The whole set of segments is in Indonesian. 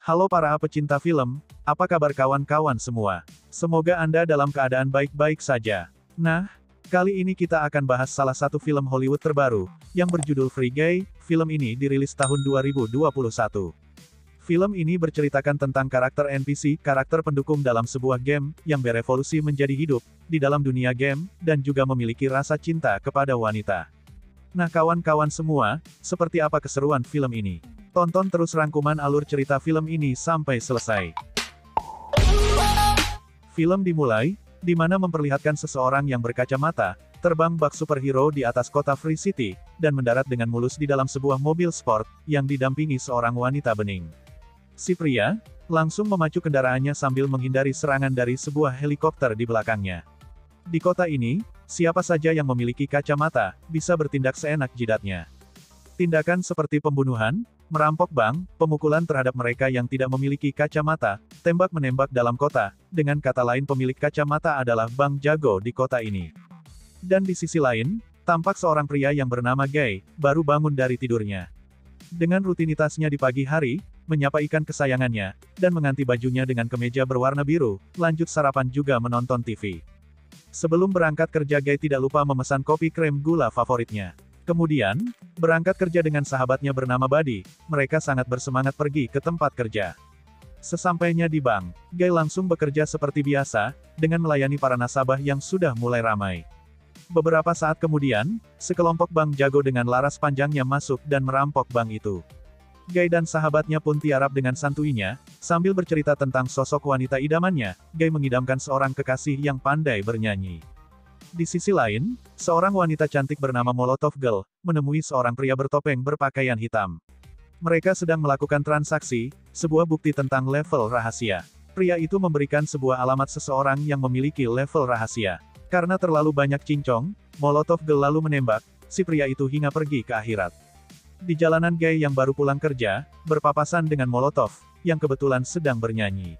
Halo para pecinta film, apa kabar kawan-kawan semua? Semoga Anda dalam keadaan baik-baik saja. Nah, kali ini kita akan bahas salah satu film Hollywood terbaru, yang berjudul Free Guy. Film ini dirilis tahun 2021. Film ini berceritakan tentang karakter NPC, karakter pendukung dalam sebuah game, yang berevolusi menjadi hidup, di dalam dunia game, dan juga memiliki rasa cinta kepada wanita. Nah kawan-kawan semua, seperti apa keseruan film ini? Tonton terus rangkuman alur cerita film ini sampai selesai. Film dimulai, di mana memperlihatkan seseorang yang berkacamata, terbang bak superhero di atas kota Free City, dan mendarat dengan mulus di dalam sebuah mobil sport, yang didampingi seorang wanita bening. Si pria, langsung memacu kendaraannya sambil menghindari serangan dari sebuah helikopter di belakangnya. Di kota ini, siapa saja yang memiliki kacamata, bisa bertindak seenak jidatnya. Tindakan seperti pembunuhan, merampok bank, pemukulan terhadap mereka yang tidak memiliki kacamata, tembak-menembak dalam kota, dengan kata lain pemilik kacamata adalah Bang Jago di kota ini. Dan di sisi lain, tampak seorang pria yang bernama Guy, baru bangun dari tidurnya. Dengan rutinitasnya di pagi hari, menyapa ikan kesayangannya, dan mengganti bajunya dengan kemeja berwarna biru, lanjut sarapan juga menonton TV. Sebelum berangkat kerja Guy tidak lupa memesan kopi krem gula favoritnya. Kemudian, berangkat kerja dengan sahabatnya bernama Buddy, mereka sangat bersemangat pergi ke tempat kerja. Sesampainya di bank, Guy langsung bekerja seperti biasa, dengan melayani para nasabah yang sudah mulai ramai. Beberapa saat kemudian, sekelompok Bang Jago dengan laras panjangnya masuk dan merampok bank itu. Guy dan sahabatnya pun tiarap dengan santuinya, sambil bercerita tentang sosok wanita idamannya. Guy mengidamkan seorang kekasih yang pandai bernyanyi. Di sisi lain, seorang wanita cantik bernama Molotov Girl, menemui seorang pria bertopeng berpakaian hitam. Mereka sedang melakukan transaksi, sebuah bukti tentang level rahasia. Pria itu memberikan sebuah alamat seseorang yang memiliki level rahasia. Karena terlalu banyak cincong, Molotov Girl lalu menembak, si pria itu hingga pergi ke akhirat. Di jalanan Guy yang baru pulang kerja, berpapasan dengan Molotov, yang kebetulan sedang bernyanyi.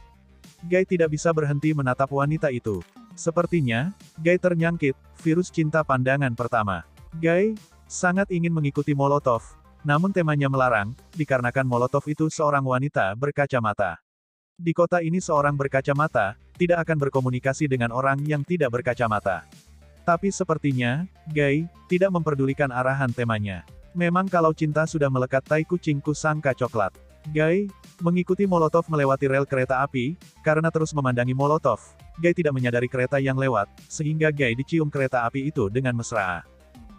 Guy tidak bisa berhenti menatap wanita itu. Sepertinya, Guy ternyangkit, virus cinta pandangan pertama. Guy sangat ingin mengikuti Molotov, namun temanya melarang, dikarenakan Molotov itu seorang wanita berkacamata. Di kota ini seorang berkacamata, tidak akan berkomunikasi dengan orang yang tidak berkacamata. Tapi sepertinya, Guy tidak memperdulikan arahan temanya. Memang kalau cinta sudah melekat tai kucingku sangka coklat. Guy mengikuti Molotov melewati rel kereta api, karena terus memandangi Molotov, Guy tidak menyadari kereta yang lewat, sehingga Guy dicium kereta api itu dengan mesra.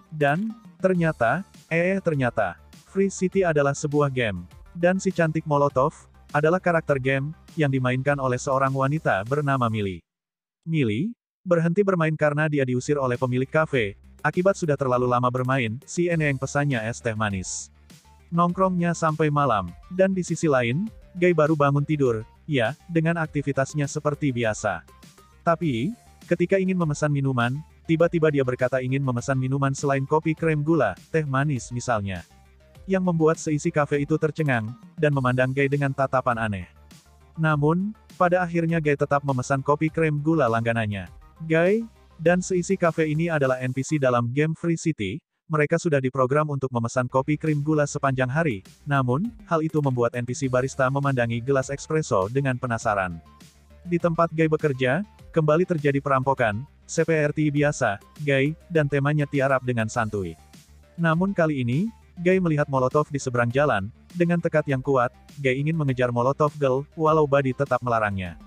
Dan, ternyata, Free City adalah sebuah game. Dan si cantik Molotov, adalah karakter game, yang dimainkan oleh seorang wanita bernama Millie. Millie berhenti bermain karena dia diusir oleh pemilik kafe, akibat sudah terlalu lama bermain, si Eneng pesannya es teh manis. Nongkrongnya sampai malam, dan di sisi lain, Guy baru bangun tidur, ya, dengan aktivitasnya seperti biasa. Tapi, ketika ingin memesan minuman, tiba-tiba dia berkata ingin memesan minuman selain kopi krem gula, teh manis misalnya. Yang membuat seisi kafe itu tercengang, dan memandang Guy dengan tatapan aneh. Namun, pada akhirnya Guy tetap memesan kopi krem gula langganannya. Guy dan seisi kafe ini adalah NPC dalam game Free City, mereka sudah diprogram untuk memesan kopi krim gula sepanjang hari, namun, hal itu membuat NPC barista memandangi gelas espresso dengan penasaran. Di tempat Guy bekerja, kembali terjadi perampokan, seperti biasa, Guy dan temanya tiarap dengan santuy. Namun kali ini, Guy melihat Molotov di seberang jalan, dengan tekad yang kuat, Guy ingin mengejar Molotov Girl, walau Buddy tetap melarangnya.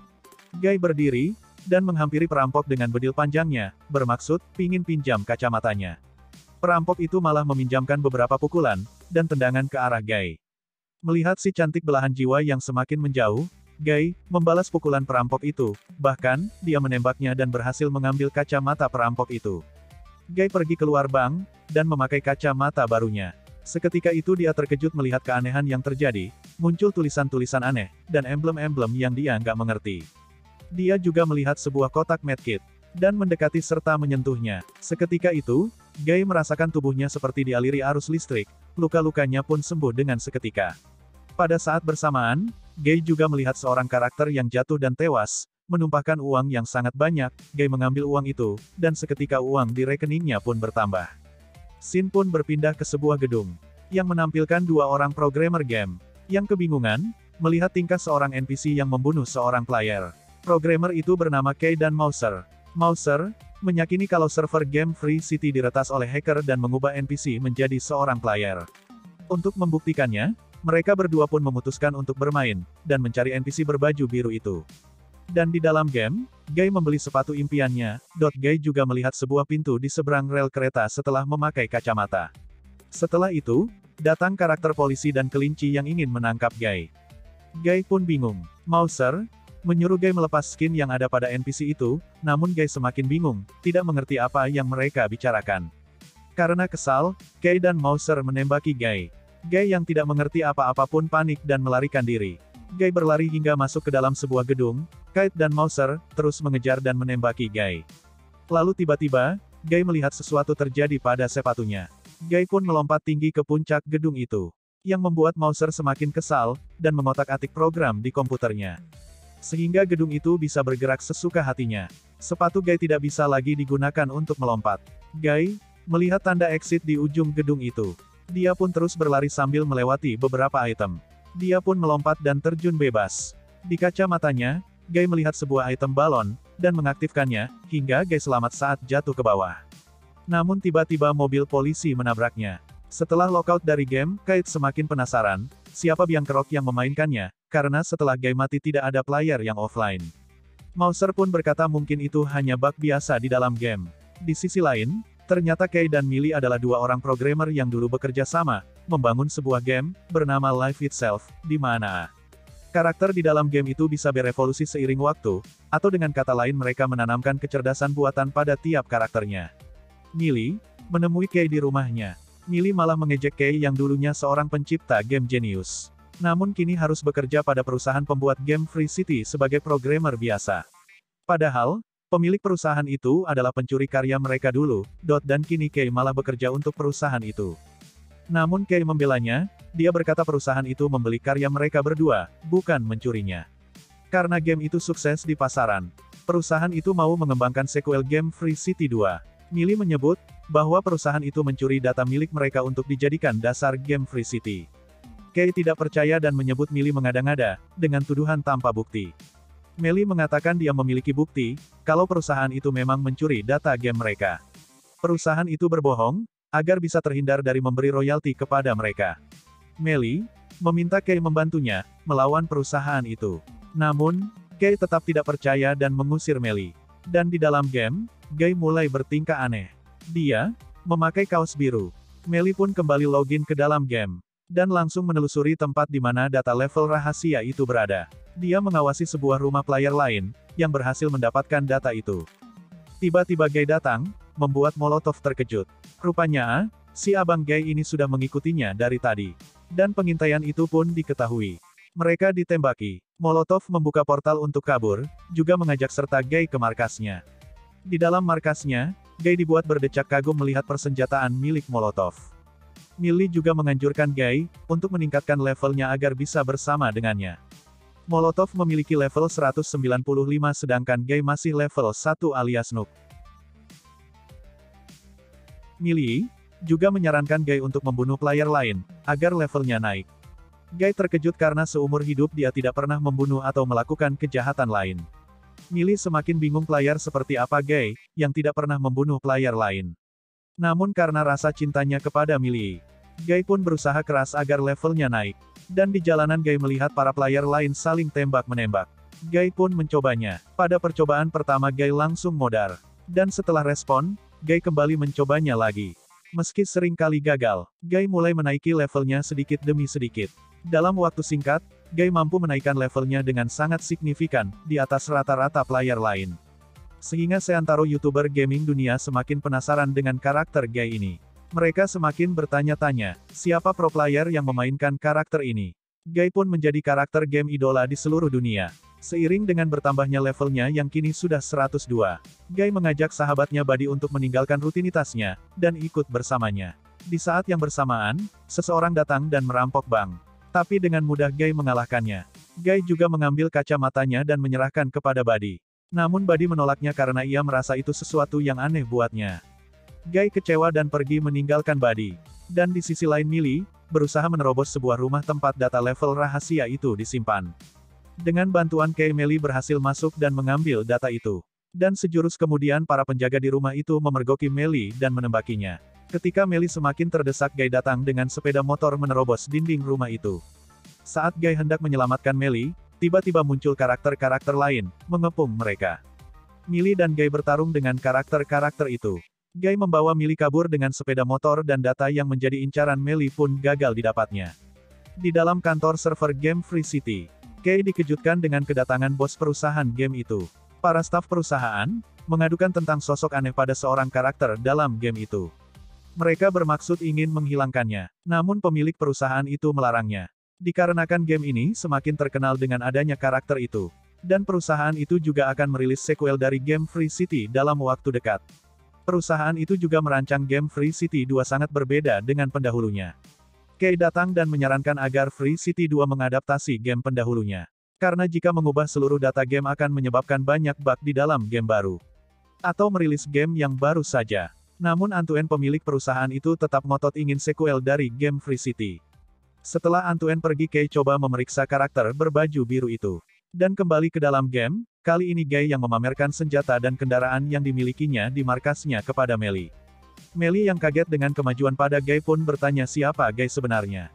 Guy berdiri, dan menghampiri perampok dengan bedil panjangnya, bermaksud, pingin pinjam kacamatanya. Perampok itu malah meminjamkan beberapa pukulan, dan tendangan ke arah Guy. Melihat si cantik belahan jiwa yang semakin menjauh, Guy membalas pukulan perampok itu, bahkan, dia menembaknya dan berhasil mengambil kacamata perampok itu. Guy pergi keluar bank, dan memakai kacamata barunya. Seketika itu dia terkejut melihat keanehan yang terjadi, muncul tulisan-tulisan aneh, dan emblem-emblem yang dia nggak mengerti. Dia juga melihat sebuah kotak medkit, dan mendekati serta menyentuhnya. Seketika itu, Guy merasakan tubuhnya seperti dialiri arus listrik, luka-lukanya pun sembuh dengan seketika. Pada saat bersamaan, Guy juga melihat seorang karakter yang jatuh dan tewas, menumpahkan uang yang sangat banyak. Guy mengambil uang itu, dan seketika uang di rekeningnya pun bertambah. Scene pun berpindah ke sebuah gedung, yang menampilkan dua orang programmer game. Yang kebingungan, melihat tingkah seorang NPC yang membunuh seorang player. Programmer itu bernama Kay dan Mouser. Mouser meyakini kalau server game Free City diretas oleh hacker dan mengubah NPC menjadi seorang player. Untuk membuktikannya, mereka berdua pun memutuskan untuk bermain, dan mencari NPC berbaju biru itu. Dan di dalam game, Guy membeli sepatu impiannya. Guy juga melihat sebuah pintu di seberang rel kereta setelah memakai kacamata. Setelah itu, datang karakter polisi dan kelinci yang ingin menangkap Guy. Guy pun bingung. Mouser menyuruh Guy melepas skin yang ada pada NPC itu, namun Guy semakin bingung, tidak mengerti apa yang mereka bicarakan. Karena kesal, Kay dan Mouser menembaki Guy. Guy yang tidak mengerti apa-apa pun panik dan melarikan diri. Guy berlari hingga masuk ke dalam sebuah gedung. Kate dan Mouser terus mengejar dan menembaki Guy. Lalu tiba-tiba, Guy melihat sesuatu terjadi pada sepatunya. Guy pun melompat tinggi ke puncak gedung itu, yang membuat Mouser semakin kesal, dan mengotak-atik program di komputernya. Sehingga gedung itu bisa bergerak sesuka hatinya. Sepatu Guy tidak bisa lagi digunakan untuk melompat. Guy melihat tanda exit di ujung gedung itu. Dia pun terus berlari sambil melewati beberapa item. Dia pun melompat dan terjun bebas. Di kaca matanya, Guy melihat sebuah item balon, dan mengaktifkannya, hingga Guy selamat saat jatuh ke bawah. Namun tiba-tiba mobil polisi menabraknya. Setelah lockout dari game, Kate semakin penasaran, siapa biang kerok yang memainkannya, karena setelah Guy mati tidak ada player yang offline. Mouser pun berkata mungkin itu hanya bug biasa di dalam game. Di sisi lain, ternyata Kay dan Millie adalah dua orang programmer yang dulu bekerja sama, membangun sebuah game, bernama Life Itself, di mana karakter di dalam game itu bisa berevolusi seiring waktu, atau dengan kata lain mereka menanamkan kecerdasan buatan pada tiap karakternya. Millie menemui Kay di rumahnya. Millie malah mengejek Kay yang dulunya seorang pencipta game jenius. Namun kini harus bekerja pada perusahaan pembuat game Free City sebagai programmer biasa. Padahal, pemilik perusahaan itu adalah pencuri karya mereka dulu, dan kini Kay malah bekerja untuk perusahaan itu. Namun Kay membelanya, dia berkata perusahaan itu membeli karya mereka berdua, bukan mencurinya. Karena game itu sukses di pasaran, perusahaan itu mau mengembangkan sequel game Free City 2. Millie menyebut, bahwa perusahaan itu mencuri data milik mereka untuk dijadikan dasar game Free City. Kay tidak percaya dan menyebut Millie mengada-ngada, dengan tuduhan tanpa bukti. Millie mengatakan dia memiliki bukti, kalau perusahaan itu memang mencuri data game mereka. Perusahaan itu berbohong, agar bisa terhindar dari memberi royalti kepada mereka. Millie meminta Kay membantunya, melawan perusahaan itu. Namun, Kay tetap tidak percaya dan mengusir Millie. Dan di dalam game, Guy mulai bertingkah aneh. Dia memakai kaos biru. Millie pun kembali login ke dalam game, dan langsung menelusuri tempat di mana data level rahasia itu berada. Dia mengawasi sebuah rumah player lain, yang berhasil mendapatkan data itu. Tiba-tiba Guy datang, membuat Molotov terkejut. Rupanya, si abang Guy ini sudah mengikutinya dari tadi. Dan pengintaian itu pun diketahui. Mereka ditembaki. Molotov membuka portal untuk kabur, juga mengajak serta Guy ke markasnya. Di dalam markasnya, Guy dibuat berdecak kagum melihat persenjataan milik Molotov. Millie juga menganjurkan Guy, untuk meningkatkan levelnya agar bisa bersama dengannya. Molotov memiliki level 195 sedangkan Guy masih level 1 alias noob. Millie juga menyarankan Guy untuk membunuh player lain, agar levelnya naik. Guy terkejut karena seumur hidup dia tidak pernah membunuh atau melakukan kejahatan lain. Millie semakin bingung player seperti apa Guy, yang tidak pernah membunuh player lain. Namun karena rasa cintanya kepada Millie, Guy pun berusaha keras agar levelnya naik. Dan di jalanan Guy melihat para player lain saling tembak-menembak. Guy pun mencobanya. Pada percobaan pertama Guy langsung modar. Dan setelah respon, Guy kembali mencobanya lagi. Meski sering kali gagal, Guy mulai menaiki levelnya sedikit demi sedikit. Dalam waktu singkat, Guy mampu menaikkan levelnya dengan sangat signifikan, di atas rata-rata player lain. Sehingga seantero YouTuber gaming dunia semakin penasaran dengan karakter Guy ini. Mereka semakin bertanya-tanya, siapa pro player yang memainkan karakter ini? Guy pun menjadi karakter game idola di seluruh dunia. Seiring dengan bertambahnya levelnya yang kini sudah 102, Guy mengajak sahabatnya Buddy untuk meninggalkan rutinitasnya, dan ikut bersamanya. Di saat yang bersamaan, seseorang datang dan merampok bank. Tapi dengan mudah Guy mengalahkannya. Guy juga mengambil kacamatanya dan menyerahkan kepada Buddy. Namun Buddy menolaknya karena ia merasa itu sesuatu yang aneh buatnya. Guy kecewa dan pergi meninggalkan Buddy. Dan di sisi lain Millie berusaha menerobos sebuah rumah tempat data level rahasia itu disimpan. Dengan bantuan Kay, Melly berhasil masuk dan mengambil data itu. Dan sejurus kemudian para penjaga di rumah itu memergoki Melly dan menembakinya. Ketika Melly semakin terdesak, Guy datang dengan sepeda motor menerobos dinding rumah itu. Saat Guy hendak menyelamatkan Melly, tiba-tiba muncul karakter-karakter lain, mengepung mereka. Millie dan Guy bertarung dengan karakter-karakter itu. Guy membawa Millie kabur dengan sepeda motor dan data yang menjadi incaran Melly pun gagal didapatnya. Di dalam kantor server game Free City, Guy dikejutkan dengan kedatangan bos perusahaan game itu. Para staf perusahaan mengadukan tentang sosok aneh pada seorang karakter dalam game itu. Mereka bermaksud ingin menghilangkannya, namun pemilik perusahaan itu melarangnya. Dikarenakan game ini semakin terkenal dengan adanya karakter itu. Dan perusahaan itu juga akan merilis sequel dari game Free City dalam waktu dekat. Perusahaan itu juga merancang game Free City 2 sangat berbeda dengan pendahulunya. Kay datang dan menyarankan agar Free City 2 mengadaptasi game pendahulunya. Karena jika mengubah seluruh data game akan menyebabkan banyak bug di dalam game baru. Atau merilis game yang baru saja. Namun Antuen, pemilik perusahaan itu, tetap ngotot ingin sequel dari game Free City. Setelah Antuen pergi, Kay coba memeriksa karakter berbaju biru itu. Dan kembali ke dalam game, kali ini Guy yang memamerkan senjata dan kendaraan yang dimilikinya di markasnya kepada Melly. Melly yang kaget dengan kemajuan pada Guy pun bertanya siapa Guy sebenarnya.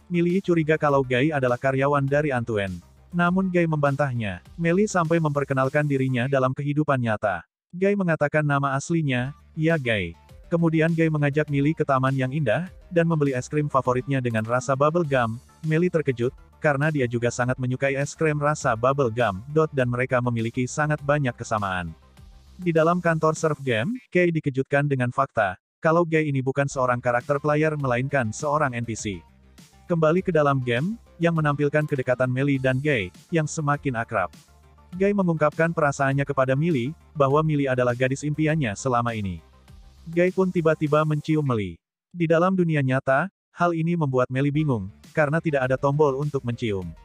Millie curiga kalau Guy adalah karyawan dari Antuen. Namun Guy membantahnya. Melly sampai memperkenalkan dirinya dalam kehidupan nyata. Guy mengatakan nama aslinya, ya Guy. Kemudian Guy mengajak Millie ke taman yang indah, dan membeli es krim favoritnya dengan rasa bubble gum. Melly terkejut, karena dia juga sangat menyukai es krim rasa bubble gum, dan mereka memiliki sangat banyak kesamaan. Di dalam kantor serve game, Kay dikejutkan dengan fakta, kalau Guy ini bukan seorang karakter player melainkan seorang NPC. Kembali ke dalam game, yang menampilkan kedekatan Melly dan Guy, yang semakin akrab. Guy mengungkapkan perasaannya kepada Millie, bahwa Millie adalah gadis impiannya selama ini. Guy pun tiba-tiba mencium Melly. Di dalam dunia nyata, hal ini membuat Melly bingung, karena tidak ada tombol untuk mencium.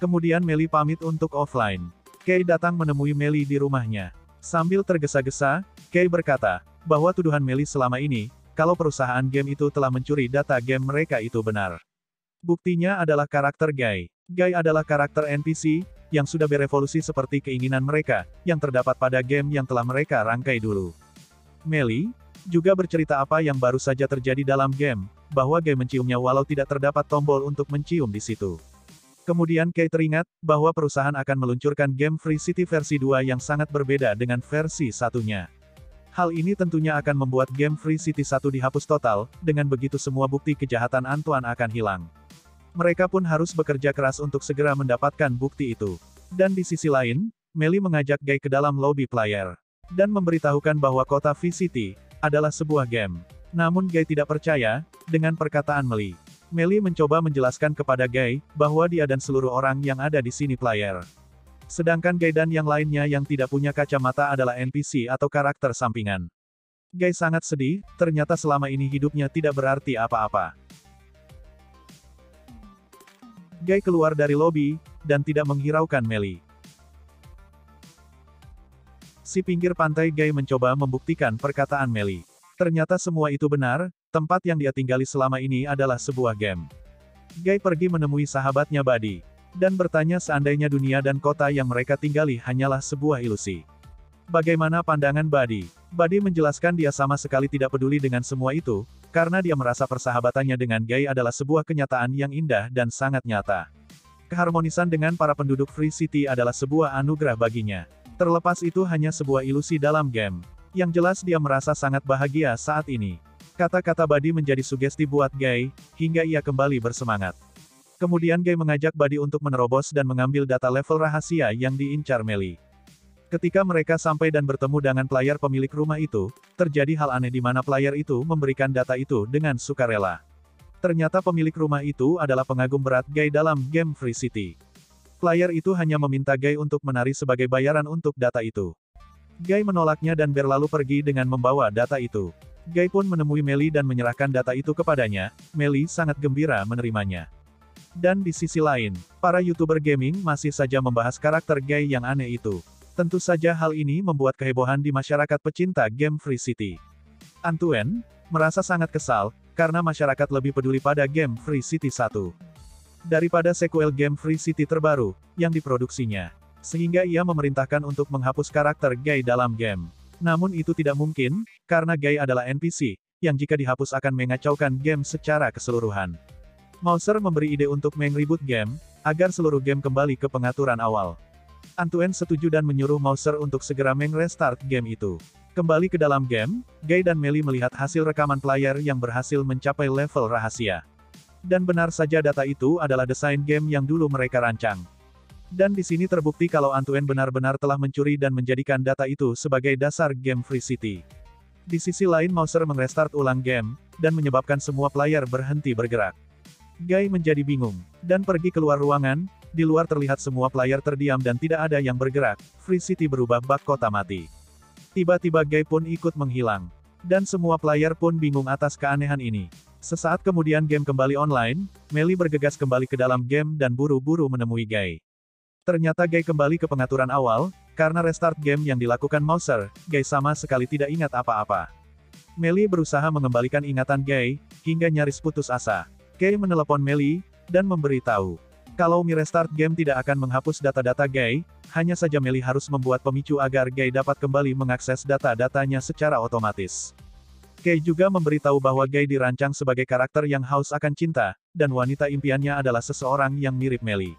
Kemudian Melly pamit untuk offline. Kay datang menemui Melly di rumahnya. Sambil tergesa-gesa, Kay berkata, bahwa tuduhan Melly selama ini, kalau perusahaan game itu telah mencuri data game mereka itu benar. Buktinya adalah karakter Guy. Guy adalah karakter NPC, yang sudah berevolusi seperti keinginan mereka, yang terdapat pada game yang telah mereka rangkai dulu. Melly juga bercerita apa yang baru saja terjadi dalam game, bahwa Guy menciumnya walau tidak terdapat tombol untuk mencium di situ. Kemudian Kay teringat, bahwa perusahaan akan meluncurkan game Free City versi 2 yang sangat berbeda dengan versi satunya. Hal ini tentunya akan membuat game Free City 1 dihapus total, dengan begitu semua bukti kejahatan Antoine akan hilang. Mereka pun harus bekerja keras untuk segera mendapatkan bukti itu. Dan di sisi lain, Melly mengajak Guy ke dalam lobby player. Dan memberitahukan bahwa kota V-City adalah sebuah game. Namun Guy tidak percaya dengan perkataan Melly. Melly mencoba menjelaskan kepada Guy bahwa dia dan seluruh orang yang ada di sini player. Sedangkan Guy dan yang lainnya yang tidak punya kacamata adalah NPC atau karakter sampingan. Guy sangat sedih, ternyata selama ini hidupnya tidak berarti apa-apa. Guy keluar dari lobi dan tidak menghiraukan Melly. Di pinggir pantai Guy mencoba membuktikan perkataan Melly. Ternyata semua itu benar, tempat yang dia tinggali selama ini adalah sebuah game. Guy pergi menemui sahabatnya Buddy. Dan bertanya seandainya dunia dan kota yang mereka tinggali hanyalah sebuah ilusi. Bagaimana pandangan Buddy? Buddy menjelaskan dia sama sekali tidak peduli dengan semua itu, karena dia merasa persahabatannya dengan Guy adalah sebuah kenyataan yang indah dan sangat nyata. Keharmonisan dengan para penduduk Free City adalah sebuah anugerah baginya. Terlepas itu hanya sebuah ilusi dalam game. Yang jelas dia merasa sangat bahagia saat ini. Kata-kata Buddy menjadi sugesti buat Guy, hingga ia kembali bersemangat. Kemudian Guy mengajak Buddy untuk menerobos dan mengambil data level rahasia yang diincar Melly. Ketika mereka sampai dan bertemu dengan player pemilik rumah itu, terjadi hal aneh di mana player itu memberikan data itu dengan sukarela. Ternyata pemilik rumah itu adalah pengagum berat Guy dalam game Free City. Player itu hanya meminta Guy untuk menari sebagai bayaran untuk data itu. Guy menolaknya dan berlalu pergi dengan membawa data itu. Guy pun menemui Melly dan menyerahkan data itu kepadanya. Melly sangat gembira menerimanya. Dan di sisi lain, para YouTuber gaming masih saja membahas karakter Guy yang aneh itu. Tentu saja hal ini membuat kehebohan di masyarakat pecinta game Free City. Antuen merasa sangat kesal, karena masyarakat lebih peduli pada game Free City 1 daripada sequel game Free City terbaru, yang diproduksinya. Sehingga ia memerintahkan untuk menghapus karakter Guy dalam game. Namun itu tidak mungkin, karena Guy adalah NPC, yang jika dihapus akan mengacaukan game secara keseluruhan. Mouser memberi ide untuk meng-reboot game, agar seluruh game kembali ke pengaturan awal. Antoine setuju dan menyuruh Mouser untuk segera meng-restart game itu. Kembali ke dalam game, Guy dan Melly melihat hasil rekaman player yang berhasil mencapai level rahasia. Dan benar saja data itu adalah desain game yang dulu mereka rancang. Dan di sini terbukti kalau Antoine benar-benar telah mencuri dan menjadikan data itu sebagai dasar game Free City. Di sisi lain Mouser meng-restart ulang game, dan menyebabkan semua player berhenti bergerak. Guy menjadi bingung, dan pergi keluar ruangan. Di luar terlihat semua player terdiam dan tidak ada yang bergerak. Free City berubah bak kota mati. Tiba-tiba Guy pun ikut menghilang. Dan semua player pun bingung atas keanehan ini. Sesaat kemudian game kembali online, Melly bergegas kembali ke dalam game dan buru-buru menemui Guy. Ternyata Guy kembali ke pengaturan awal, karena restart game yang dilakukan Mouser, Guy sama sekali tidak ingat apa-apa. Melly berusaha mengembalikan ingatan Guy, hingga nyaris putus asa. Guy menelepon Melly, dan memberitahu kalau restart game tidak akan menghapus data-data Guy, hanya saja Melly harus membuat pemicu agar Guy dapat kembali mengakses data-datanya secara otomatis. Guy juga memberitahu bahwa Guy dirancang sebagai karakter yang haus akan cinta, dan wanita impiannya adalah seseorang yang mirip Melly.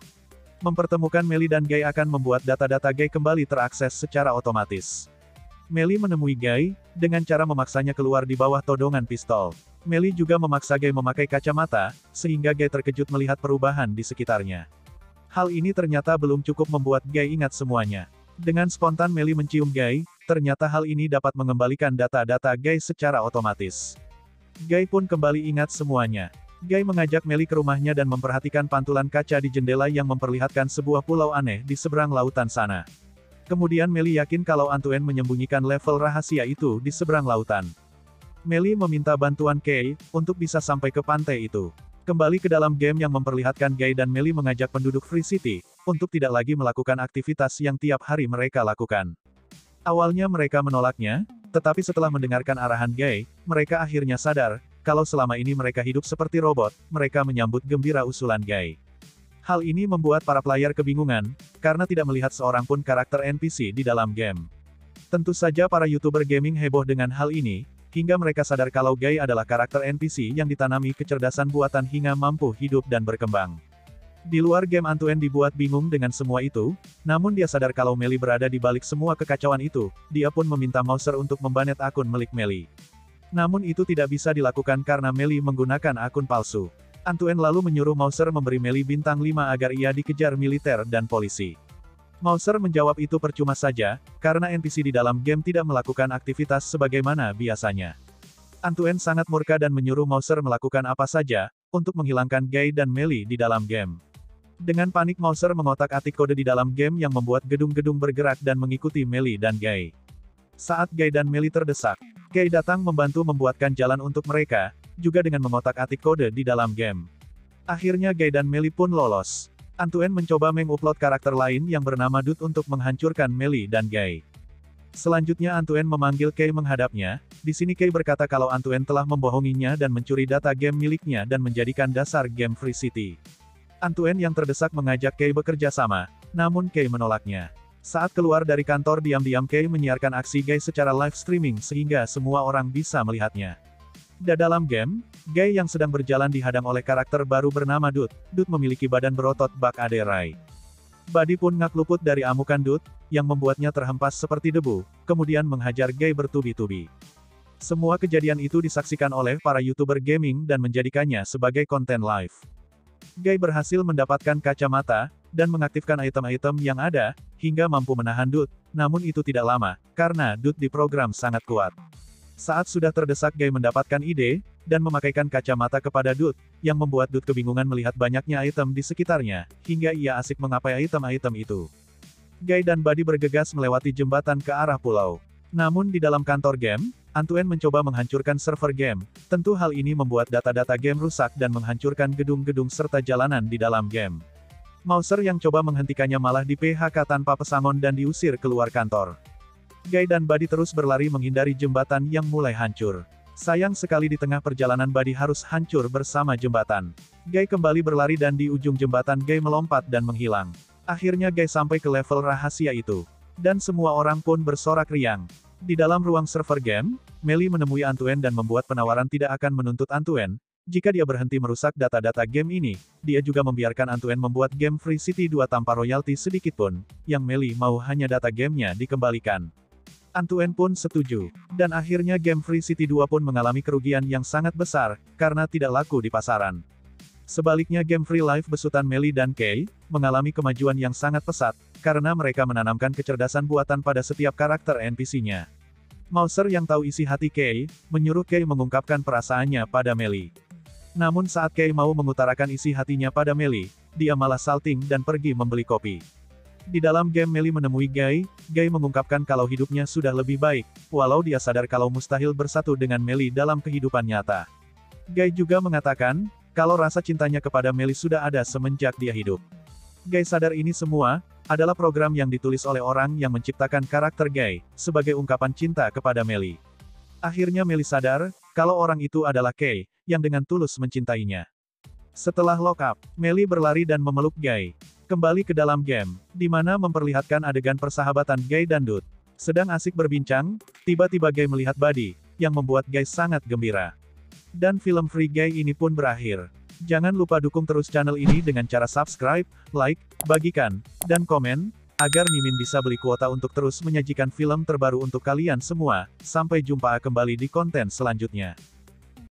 Mempertemukan Melly dan Guy akan membuat data-data Guy kembali terakses secara otomatis. Melly menemui Guy, dengan cara memaksanya keluar di bawah todongan pistol. Melly juga memaksa Guy memakai kacamata, sehingga Guy terkejut melihat perubahan di sekitarnya. Hal ini ternyata belum cukup membuat Guy ingat semuanya. Dengan spontan Melly mencium Guy, ternyata hal ini dapat mengembalikan data-data Guy secara otomatis. Guy pun kembali ingat semuanya. Guy mengajak Melly ke rumahnya dan memperhatikan pantulan kaca di jendela yang memperlihatkan sebuah pulau aneh di seberang lautan sana. Kemudian Melly yakin kalau Antoine menyembunyikan level rahasia itu di seberang lautan. Melly meminta bantuan Guy, untuk bisa sampai ke pantai itu. Kembali ke dalam game yang memperlihatkan Guy dan Melly mengajak penduduk Free City, untuk tidak lagi melakukan aktivitas yang tiap hari mereka lakukan. Awalnya mereka menolaknya, tetapi setelah mendengarkan arahan Guy, mereka akhirnya sadar, kalau selama ini mereka hidup seperti robot, mereka menyambut gembira usulan Guy. Hal ini membuat para player kebingungan, karena tidak melihat seorang pun karakter NPC di dalam game. Tentu saja para YouTuber gaming heboh dengan hal ini, hingga mereka sadar kalau Guy adalah karakter NPC yang ditanami kecerdasan buatan hingga mampu hidup dan berkembang. Di luar game Antoine dibuat bingung dengan semua itu, namun dia sadar kalau Melly berada di balik semua kekacauan itu, dia pun meminta Mouser untuk membanet akun milik Melly. Namun itu tidak bisa dilakukan karena Melly menggunakan akun palsu. Antoine lalu menyuruh Mouser memberi Melly bintang 5 agar ia dikejar militer dan polisi. Mouser menjawab itu percuma saja, karena NPC di dalam game tidak melakukan aktivitas sebagaimana biasanya. Antoine sangat murka dan menyuruh Mouser melakukan apa saja, untuk menghilangkan Guy dan Melly di dalam game. Dengan panik Mouser mengotak-atik kode di dalam game yang membuat gedung-gedung bergerak dan mengikuti Melly dan Guy. Saat Guy dan Melly terdesak, Guy datang membantu membuatkan jalan untuk mereka, juga dengan mengotak-atik kode di dalam game. Akhirnya Guy dan Melly pun lolos. Antoine mencoba mengupload karakter lain yang bernama Dut untuk menghancurkan Melly dan Guy. Selanjutnya Antoine memanggil Guy menghadapnya, di sini Guy berkata kalau Antoine telah membohonginya dan mencuri data game miliknya dan menjadikan dasar game Free City. Antoine yang terdesak mengajak Guy bekerja sama, namun Guy menolaknya. Saat keluar dari kantor diam-diam Guy menyiarkan aksi Guy secara live streaming sehingga semua orang bisa melihatnya. Di dalam game, Guy yang sedang berjalan dihadang oleh karakter baru bernama Dut. Dut memiliki badan berotot bak aderai. Buddy pun ngak luput dari amukan Dut, yang membuatnya terhempas seperti debu, kemudian menghajar Guy bertubi-tubi. Semua kejadian itu disaksikan oleh para YouTuber gaming dan menjadikannya sebagai konten live. Guy berhasil mendapatkan kacamata, dan mengaktifkan item-item yang ada, hingga mampu menahan Dut, namun itu tidak lama, karena Dut diprogram sangat kuat. Saat sudah terdesak Guy mendapatkan ide, dan memakaikan kacamata kepada Dut, yang membuat Dut kebingungan melihat banyaknya item di sekitarnya, hingga ia asik mengapai item-item itu. Guy dan Buddy bergegas melewati jembatan ke arah pulau. Namun di dalam kantor game, Antoine mencoba menghancurkan server game. Tentu hal ini membuat data-data game rusak dan menghancurkan gedung-gedung serta jalanan di dalam game. Mouser yang coba menghentikannya malah di PHK tanpa pesangon dan diusir keluar kantor. Guy dan Buddy terus berlari menghindari jembatan yang mulai hancur. Sayang sekali di tengah perjalanan Buddy harus hancur bersama jembatan. Guy kembali berlari dan di ujung jembatan Guy melompat dan menghilang. Akhirnya Guy sampai ke level rahasia itu. Dan semua orang pun bersorak riang. Di dalam ruang server game, Melly menemui Antoine dan membuat penawaran tidak akan menuntut Antoine. Jika dia berhenti merusak data-data game ini, dia juga membiarkan Antoine membuat game Free City 2 tanpa royalti sedikitpun. Yang Melly mau hanya data gamenya dikembalikan. Antoine pun setuju. Dan akhirnya game Free City 2 pun mengalami kerugian yang sangat besar, karena tidak laku di pasaran. Sebaliknya game Free Life besutan Melly dan Kay, mengalami kemajuan yang sangat pesat, karena mereka menanamkan kecerdasan buatan pada setiap karakter NPC-nya. Mouser yang tahu isi hati Kay, menyuruh Kay mengungkapkan perasaannya pada Melly. Namun saat Kay mau mengutarakan isi hatinya pada Melly, dia malah salting dan pergi membeli kopi. Di dalam game Melly menemui Guy, Guy mengungkapkan kalau hidupnya sudah lebih baik, walau dia sadar kalau mustahil bersatu dengan Melly dalam kehidupan nyata. Guy juga mengatakan, kalau rasa cintanya kepada Melly sudah ada semenjak dia hidup. Guy sadar ini semua, adalah program yang ditulis oleh orang yang menciptakan karakter Guy, sebagai ungkapan cinta kepada Melly. Akhirnya Melly sadar, kalau orang itu adalah Kay, yang dengan tulus mencintainya. Setelah lock up, Melly berlari dan memeluk Guy. Kembali ke dalam game, di mana memperlihatkan adegan persahabatan Guy dan Dud. Sedang asik berbincang, tiba-tiba Guy melihat Buddy, yang membuat Guy sangat gembira. Dan film Free Guy ini pun berakhir. Jangan lupa dukung terus channel ini dengan cara subscribe, like, bagikan, dan komen, agar Mimin bisa beli kuota untuk terus menyajikan film terbaru untuk kalian semua. Sampai jumpa kembali di konten selanjutnya.